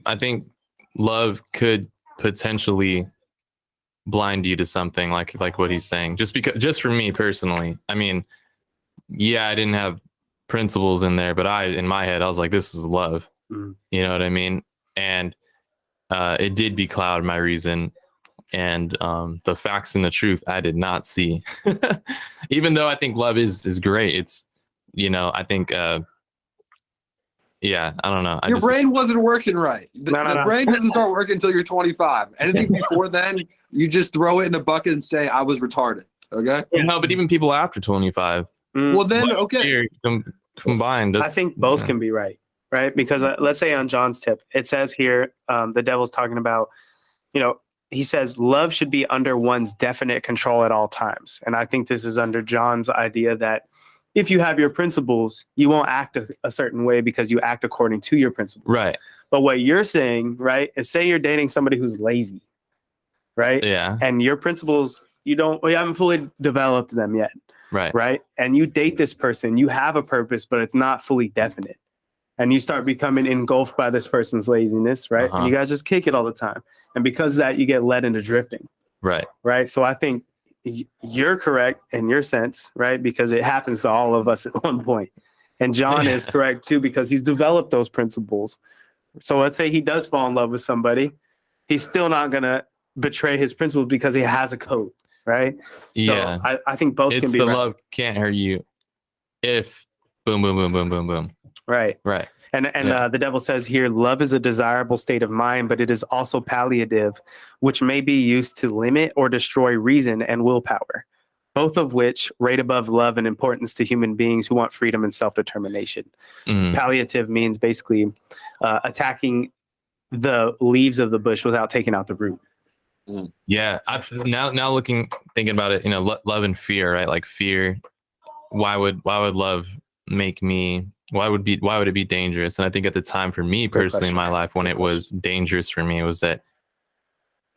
love could potentially blind you to something like what he's saying. Just for me personally, I mean, yeah, I didn't have principles in there, but in my head, I was like, this is love. You know what I mean? And it did becloud my reason, and the facts and the truth I did not see. Even though I think love is great. It's, I think yeah, I don't know. Your brain wasn't working right. The brain doesn't start working until you're 25. Anything before then, you just throw it in the bucket and say, I was retarded. Okay? No, but even people after 25. Well, then, okay. Combined. I think both can be right? Because let's say on John's tip, it says here, the devil's talking about, he says love should be under one's definite control at all times. And I think this is under John's idea that if you have your principles, you won't act a certain way because you act according to your principles. Right. But what you're saying, right, is say you're dating somebody who's lazy, right? Yeah. And your principles, you haven't fully developed them yet. Right. Right. And you date this person, you have a purpose, but it's not fully definite. And you start becoming engulfed by this person's laziness, right? And you guys just kick it all the time. And because of that, you get led into drifting. Right. Right. So I think you're correct in your sense, right? Because it happens to all of us at one point. And John is correct too, because he's developed those principles. So let's say he does fall in love with somebody. He's still not going to betray his principles because he has a code, right? Yeah. So I think both can be the right. Love can't hurt you if boom, boom, boom, boom, boom, boom. Right. Right. And the devil says here, love is a desirable state of mind, but it is also palliative, which may be used to limit or destroy reason and willpower, both of which rate above love in importance to human beings who want freedom and self-determination. Palliative means basically attacking the leaves of the bush without taking out the root. Yeah. Now thinking about it, love and fear, right? Like fear. Why would love make me? Why would it be dangerous? And I think at the time for me personally in my life, when it was dangerous for me, it was that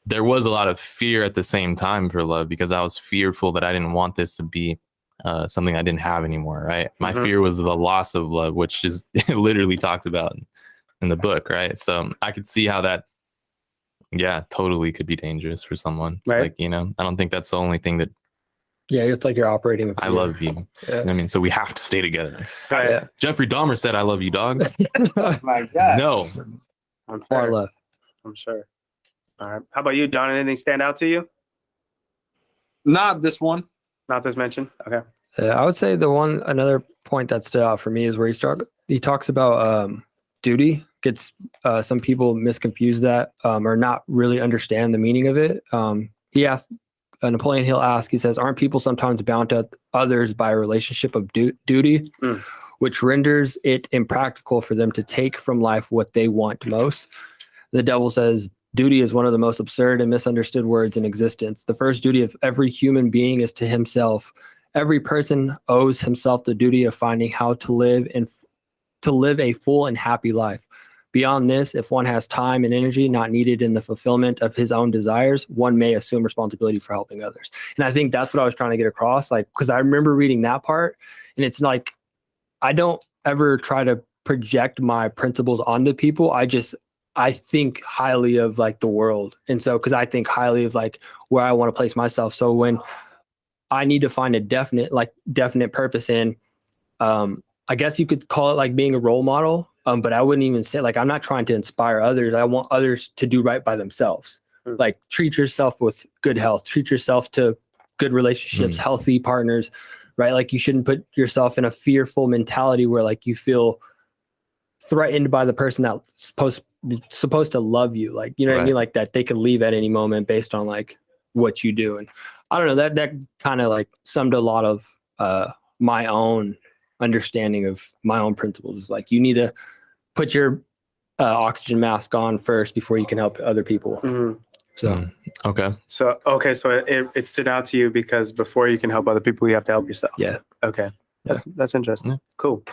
there was a lot of fear at the same time for love, because I was fearful that I didn't want this to be something I didn't have anymore. Right. My fear was the loss of love, which is literally talked about in the book. Right. So I could see how that, totally could be dangerous for someone. Right. Like, I don't think that's the only thing that. Yeah, it's like you're operating with fear. I love you. Yeah. I mean, so we have to stay together. Yeah. Jeffrey Dahmer said, I love you, dog. Oh my God. No. Far left. I'm sure. All right. How about you, John? Anything stand out to you? Not this one. Not this mention. Okay. I would say another point that stood out for me is where he talks about duty. Gets some people misconfuse that or not really understand the meaning of it. He asked, Napoleon Hill asked, he says, aren't people sometimes bound to others by a relationship of duty, which renders it impractical for them to take from life what they want most? The devil says, duty is one of the most absurd and misunderstood words in existence. The first duty of every human being is to himself. Every person owes himself the duty of finding how to live a full and happy life. Beyond this, if one has time and energy not needed in the fulfillment of his own desires, one may assume responsibility for helping others. And I think that's what I was trying to get across. Like, because I remember reading that part, and it's like, I don't ever try to project my principles onto people. I think highly of like the world. And so, because I think highly of like where I want to place myself. So when I need to find a definite purpose in, I guess you could call it like being a role model. But I wouldn't even say, like, I'm not trying to inspire others. I want others to do right by themselves. Like, treat yourself with good health, treat yourself to good relationships, healthy partners, right? Like, you shouldn't put yourself in a fearful mentality where like you feel threatened by the person that's supposed to love you. Like, you know what I mean? Like that they could leave at any moment based on like what you do. And I don't know, that kind of like summed a lot of my own understanding of my own principles. Like, you need to put your oxygen mask on first before you can help other people. So okay. So it stood out to you because before you can help other people, you have to help yourself. Yeah. Okay. That's interesting. Yeah. Cool.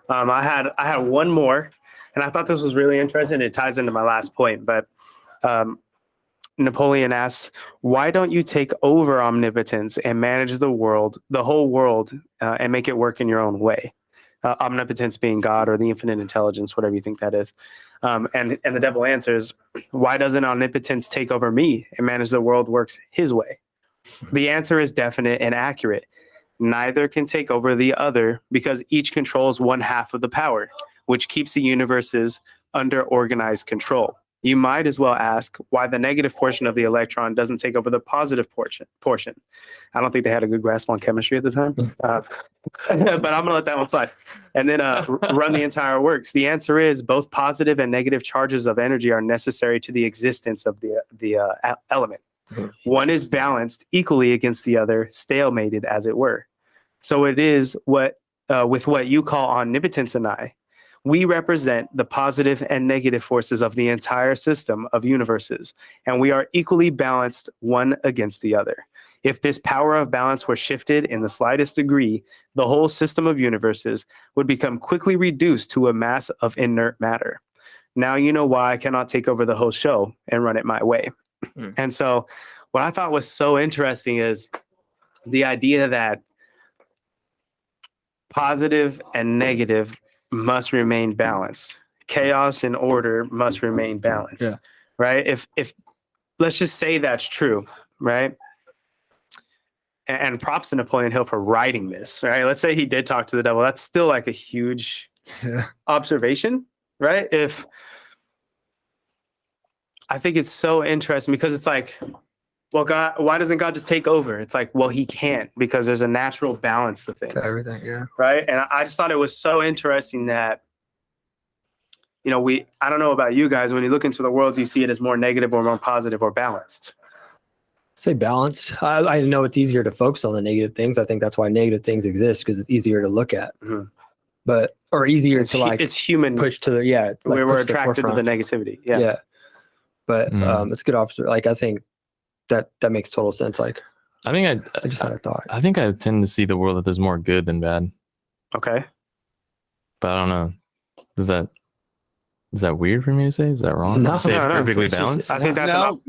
I had one more, and I thought this was really interesting. It ties into my last point, but Napoleon asks, why don't you take over omnipotence and manage the whole world, and make it work in your own way? Omnipotence being God or the infinite intelligence, whatever you think that is. And the devil answers, why doesn't omnipotence take over me and manage the world works his way? The answer is definite and accurate. Neither can take over the other because each controls one half of the power, which keeps the universes under organized control. You might as well ask why the negative portion of the electron doesn't take over the positive portion. I don't think they had a good grasp on chemistry at the time, but I'm going to let that one slide. And then run the entire works. The answer is both positive and negative charges of energy are necessary to the existence of the element. One is balanced equally against the other, stalemated as it were. So it is with what you call omnipotence and I. We represent the positive and negative forces of the entire system of universes, and we are equally balanced one against the other. If this power of balance were shifted in the slightest degree, the whole system of universes would become quickly reduced to a mass of inert matter. Now you know why I cannot take over the whole show and run it my way. And so what I thought was so interesting is the idea that positive and negative must remain balanced. Chaos and order must remain balanced. Yeah. Right? If let's just say that's true, right? And props to Napoleon Hill for writing this, right? Let's say he did talk to the devil. That's still like a huge observation, right? I think it's so interesting because it's like, well, God, why doesn't God just take over? It's like, well, he can't because there's a natural balance to things. everything, yeah. Right. And I just thought it was so interesting that, you know, I don't know about you guys, when you look into the world, do you see it as more negative or more positive or balanced? Say balanced. I know it's easier to focus on the negative things. I think that's why negative things exist, because it's easier to look at. Or easier to like it's human push to the like we're push to the attracted to the forefront. negativity. Yeah. But it's good opposite. Like, I think that makes total sense. Like, I think I just had a thought. I think I tend to see the world that there's more good than bad, Okay. but I don't know. Is that weird for me to say? Is that wrong? No, To say it's no, perfectly it's just- balanced. I think that's No,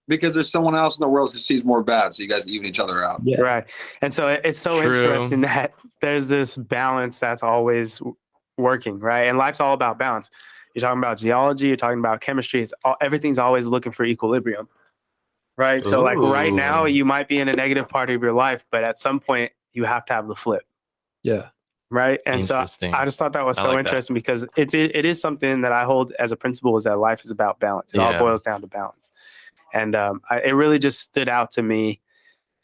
because there's someone else in the world who sees more bad, so you guys even each other out. Yeah. right. And so it's so True. interesting that there's this balance that's always working, right? And life's all about balance. You're talking about geology, you're talking about chemistry. Everything's always looking for equilibrium, right? So like right now, Ooh. you might be in a negative part of your life, but at some point you have to have the flip. Yeah. right? And so Interesting. I just thought that was I so like that. interesting because it is something that I hold as a principle, is that life is about balance. It all Yeah. boils down to balance. And it really just stood out to me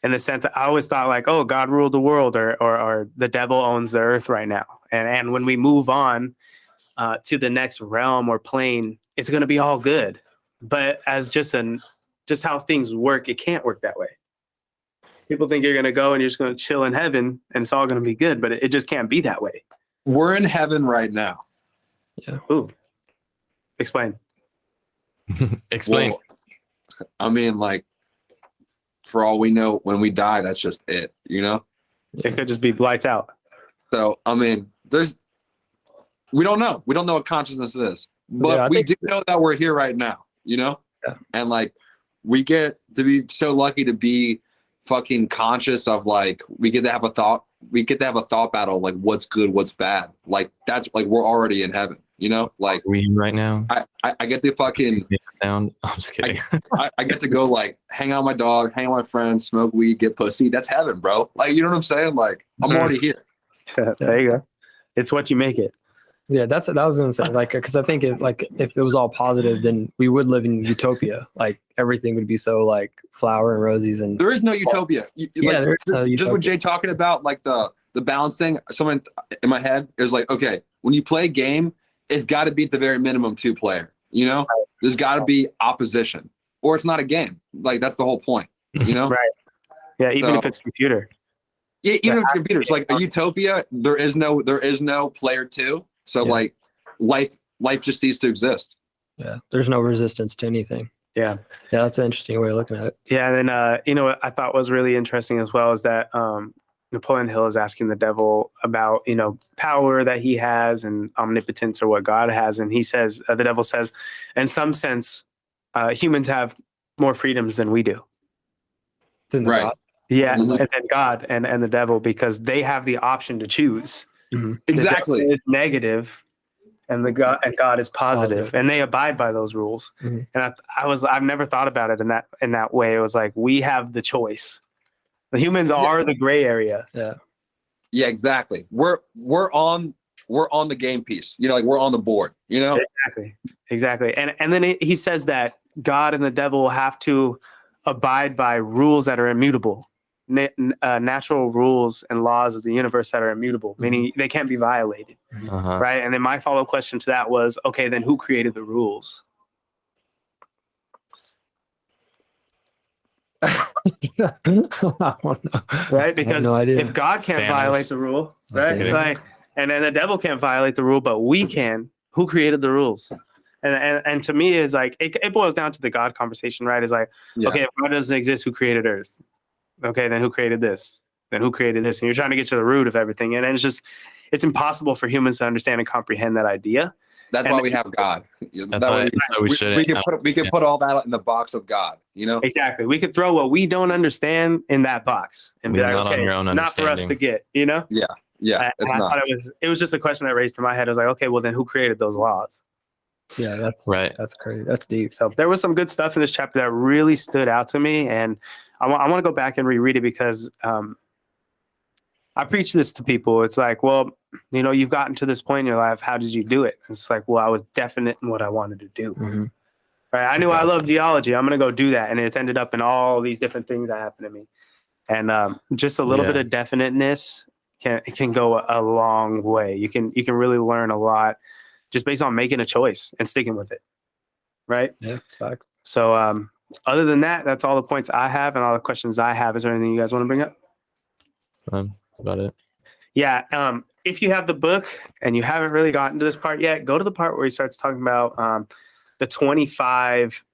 in the sense that I always thought like, oh, God ruled the world, or the devil owns the earth right now. And when we move on to the next realm or plane, it's going to be all good. But as just how things work, it can't work that way. People think you're going to go and you're just going to chill in heaven and it's all going to be good, but it just can't be that way. We're in heaven right now. Ooh, explain. Explain. Well, I mean, like, for all we know, when we die, that's just it, you know? It could just be lights out. So, I mean, we don't know. We don't know what consciousness is, but Yeah, I we think- do know that we're here right now, you know? Yeah. And like, we get to be so lucky to be fucking conscious of, like, we get to have a thought battle, like what's good, what's bad. Like, that's like, we're already in heaven, you know? Like, We right now. I get to fucking, Sound. I'm just kidding. I get to go like hang out with my dog, hang out with my friends, smoke weed, get pussy. That's heaven, bro. Like, you know what I'm saying? Like, I'm already here. There you go. It's what you make it. Yeah, that was gonna say, like, because I think if it was all positive, then we would live in utopia. Like everything would be so like flower and roses and There is no utopia. yeah, Like, there's no just what utopia. Jay talking about, like the balance thing. Someone in my head is like, okay, when you play a game, it's got to be at the very minimum 2-player. You know, there's got to be opposition, or it's not a game. Like, that's the whole point. You know, Right. Yeah, even So- if it's computer. yeah, even if it's computers, like a utopia, there is no player 2. So Yeah. like life just ceases to exist. Yeah, there's no resistance to anything. Yeah. Yeah, that's an interesting way of looking at it. Yeah. And then, what I thought was really interesting as well is that Napoleon Hill is asking the devil about, power that he has and omnipotence, or what God has. And he says, the devil says, in some sense, humans have more freedoms than we do. Then the Right. God- Yeah. Mhm. And then God and the devil, because they have the option to choose. Exactly. The devil is negative, and God is positive, Positive. and they abide by those rules. Mhm. And I've never thought about it in that way. It was like, we have the choice. The humans are the gray area. Yeah, exactly. We're on the game piece. You know, like, we're on the board. You know. Exactly. And then he says that God and the devil have to abide by rules that are immutable, natural rules and laws of the universe that are immutable, meaning they can't be violated. Uh-huh. Right. And then my follow-up question to that was, okay, then who created the rules? I don't know. Right. Because no idea. if God can't Thanos. violate the rule, right? kidding. Like, and then the devil can't violate the rule, but we can. Who created the rules? And to me, it's like, it boils down to the God conversation, right? It's like, Yeah. okay, if God doesn't exist, who created Earth? Okay, then who created this? Then who created this? And you're trying to get to the root of everything. And it's impossible for humans to understand and comprehend that idea. That's And- why we have God. That's why we shouldn't. We can put all that in the box of God. You know. Exactly. We could throw what we don't understand in that box and be Lean like, not on okay, your own not for us to understanding. get, Yeah, I it's thought not. it was just a question that raised to my head. I was like, okay, well then who created those laws? Yeah, that's Right. that's crazy. That's deep. So there was some good stuff in this chapter that really stood out to me, and I want to go back and reread it because I preach this to people. It's like, well, you've gotten to this point in your life. How did you do it? It's like, well, I was definite in what I wanted to do. Mhm. Right? I knew I loved geology. I'm going to go do that, and it ended up in all these different things that happened to me. And just a little Yeah. bit of definiteness can go a long way. You can really learn a lot just based on making a choice and sticking with it. Right? Yeah, fact. So other than that, that's all the points I have and all the questions I have. Is there anything you guys want to bring up? That's about it. Yeah. If you have the book and you haven't really gotten to this part yet, go to the part where he starts talking about the 25.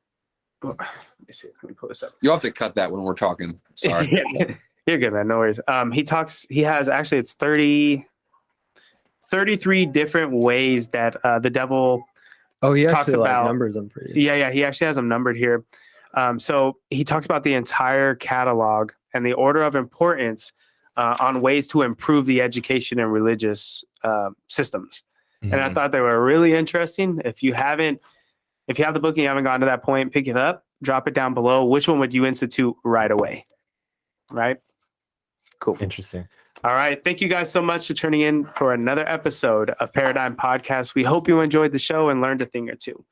Let me see. Let me pull this up. You'll have to cut that when we're talking. Sorry. Yeah, you're good, man. No worries. He has actually, it's 33 different ways that the devil. Oh, he Talks actually like about- numbers them for you. Yeah. He actually has them numbered here. So he talks about the entire catalog and the order of importance on ways to improve the education and religious systems. And I Mhm. thought they were really interesting. If you have the book and you haven't gotten to that point, pick it up, drop it down below. Which one would you institute right away? Right? Cool. Interesting. All right. Thank you guys so much for tuning in for another episode of Paradyme Podcast. We hope you enjoyed the show and learned a thing or two.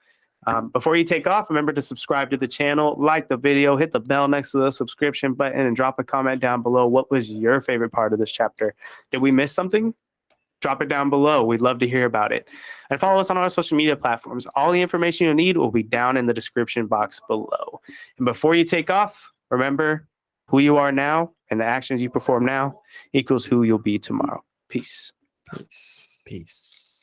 Before you take off, remember to subscribe to the channel, like the video, hit the bell next to the subscription button, and drop a comment down below. What was your favorite part of this chapter? Did we miss something? Drop it down below. We'd love to hear about it. And follow us on our social media platforms. All the information you'll need will be down in the description box below. And before you take off, remember who you are now and the actions you perform now equals who you'll be tomorrow. Peace. Peace.